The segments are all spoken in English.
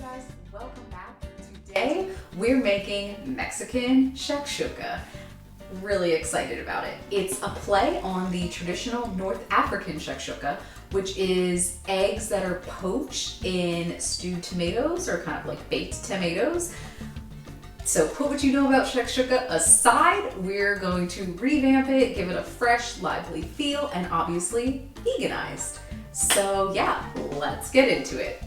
guys, welcome back. Today we're making Mexican shakshuka. Really excited about it. It's a play on the traditional North African shakshuka, which is eggs that are poached in stewed tomatoes or kind of like baked tomatoes. So put what you know about shakshuka aside, we're going to revamp it, give it a fresh, lively feel, and obviously veganized. So yeah, let's get into it.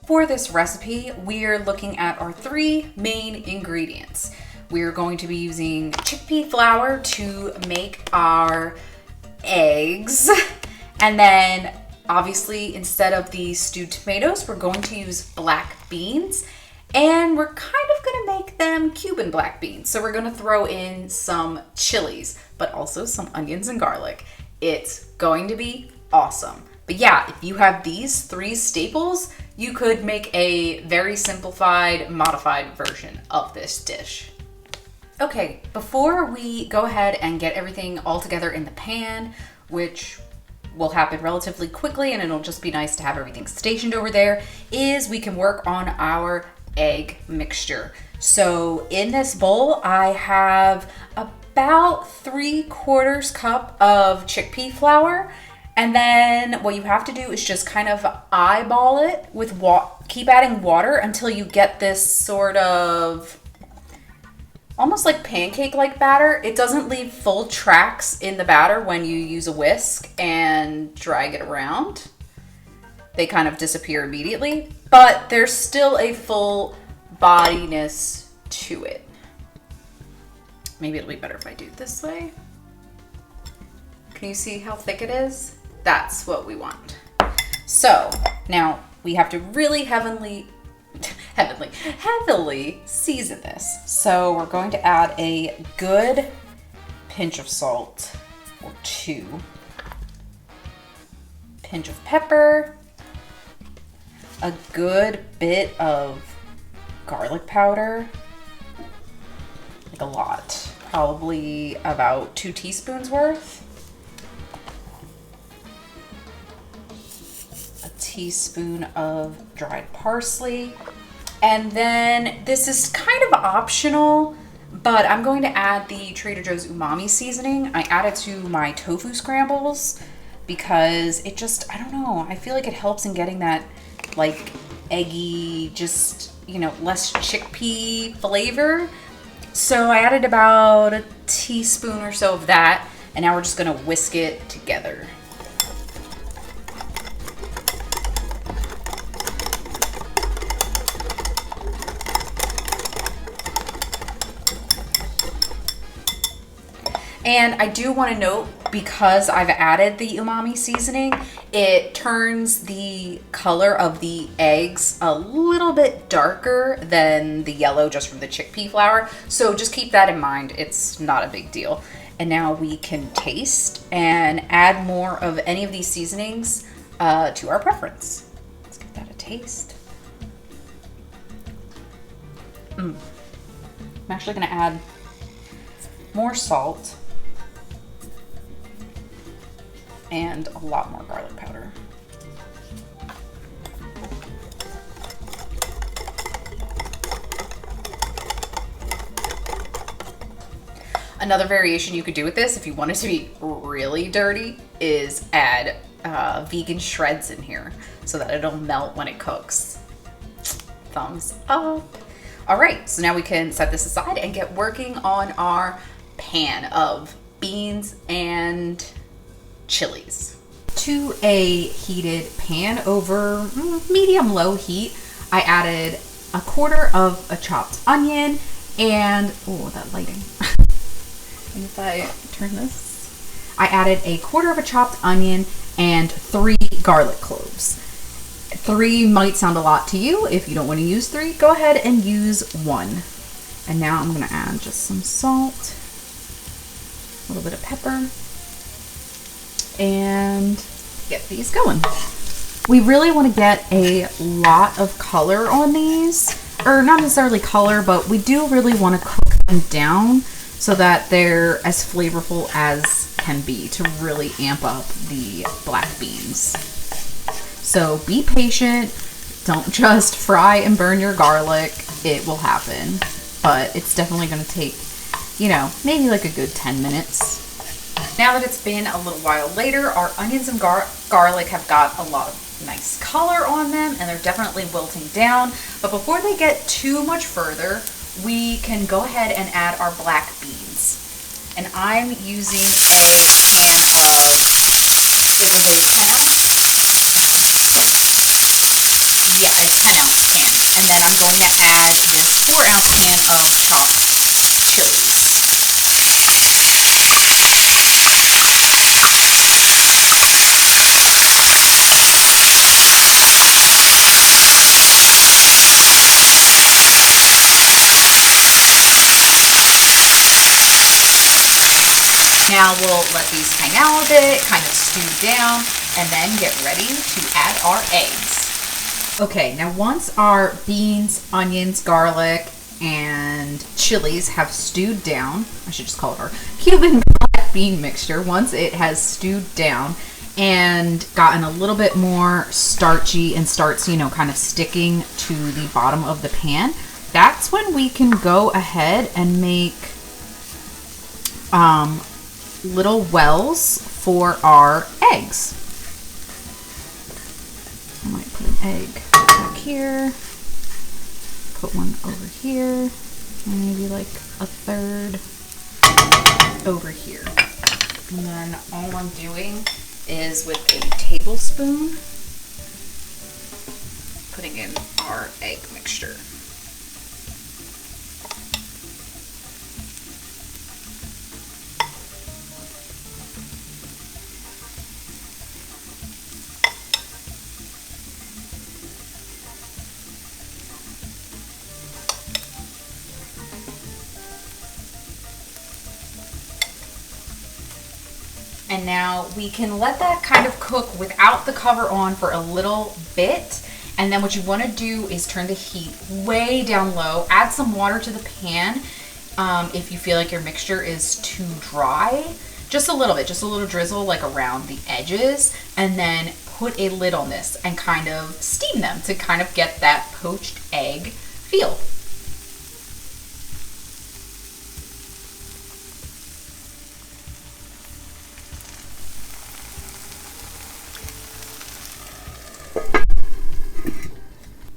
For this recipe, we're looking at our three main ingredients. We're going to be using chickpea flour to make our eggs. And then obviously, instead of the stewed tomatoes, we're going to use black beans. And we're kind of gonna make them Cuban black beans. So we're gonna throw in some chilies, but also some onions and garlic. It's going to be awesome. But yeah, if you have these three staples, you could make a very simplified, modified version of this dish. Okay, before we go ahead and get everything all together in the pan, which will happen relatively quickly and it'll just be nice to have everything stationed over there, is we can work on our egg mixture. So in this bowl, I have about 3/4 cup of chickpea flour. And then what you have to do is just kind of eyeball it with keep adding water until you get this sort of almost like pancake-like batter. It doesn't leave full tracks in the batter when you use a whisk and drag it around. They kind of disappear immediately, but there's still a full bodiness to it. Maybe it'll be better if I do it this way. Can you see how thick it is? That's what we want. So now we have to really heavily season this. So we're going to add a good pinch of salt, or 2, pinch of pepper, a good bit of garlic powder, like a lot, probably about 2 teaspoons worth. Teaspoon of dried parsley. And then this is kind of optional, but I'm going to add the Trader Joe's umami seasoning. I add it to my tofu scrambles because it just, I don't know, I feel like it helps in getting that like eggy, just, you know, less chickpea flavor. So I added about a teaspoon or so of that, and now we're just gonna whisk it together. And I do want to note, because I've added the umami seasoning, it turns the color of the eggs a little bit darker than the yellow just from the chickpea flour. So just keep that in mind. It's not a big deal. And now we can taste and add more of any of these seasonings to our preference. Let's give that a taste. I'm actually going to add more salt and a lot more garlic powder. Another variation you could do with this, if you want it to be really dirty, is add vegan shreds in here so that it'll melt when it cooks. Thumbs up. All right, so now we can set this aside and get working on our pan of beans and chilies. To a heated pan over medium-low heat, I added 1/4 of a chopped onion and, oh, that lighting. And if I turn this, I added 1/4 of a chopped onion and 3 garlic cloves. 3 might sound a lot to you. If you don't want to use 3, go ahead and use 1. And now I'm going to add just some salt, a little bit of pepper, and get these going. We really want to get a lot of color on these, or not necessarily color, but we do really want to cook them down so that they're as flavorful as can be to really amp up the black beans. So be patient. Don't just fry and burn your garlic. It will happen. But it's definitely going to take, you know, maybe like a good 10 minutes. Now that it's been a little while later, our onions and garlic have got a lot of nice color on them, and they're definitely wilting down. But before they get too much further, we can go ahead and add our black beans. And I'm using a can of, it was a 10-ounce? Yeah, a 10-ounce can. And then I'm going to add this 4-ounce can of chopped chilies. Now we'll let these hang out a bit, kind of stew down, and then get ready to add our eggs. Okay, now once our beans, onions, garlic, and chilies have stewed down, I should just call it our Cuban black bean mixture, once it has stewed down and gotten a little bit more starchy and starts, you know, kind of sticking to the bottom of the pan, that's when we can go ahead and make little wells for our eggs. I might put an egg back here, put one over here, and maybe like a third over here. And then all I'm doing is with a tablespoon, putting in our egg mixture. And now we can let that kind of cook without the cover on for a little bit. And then what you want to do is turn the heat way down low. Add some water to the pan if you feel like your mixture is too dry. Just a little bit, just a little drizzle like around the edges. And then put a lid on this and kind of steam them to kind of get that poached egg feel.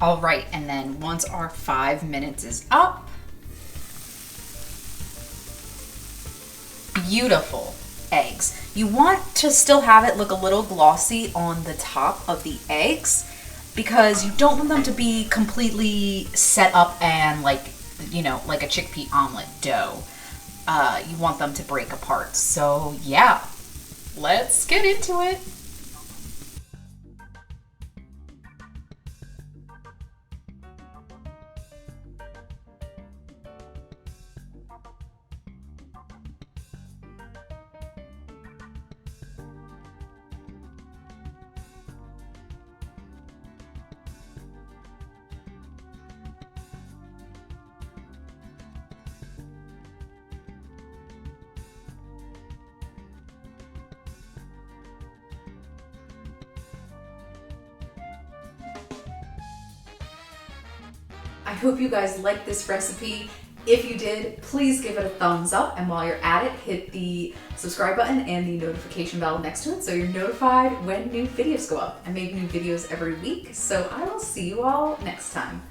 All right, and then once our 5 minutes is up, beautiful eggs. You want to still have it look a little glossy on the top of the eggs because you don't want them to be completely set up and like, you know, like a chickpea omelet dough. You want them to break apart. So yeah, let's get into it. I hope you guys liked this recipe. If you did, please give it a thumbs up, and while you're at it, hit the subscribe button and the notification bell next to it so you're notified when new videos go up. I make new videos every week, so I will see you all next time.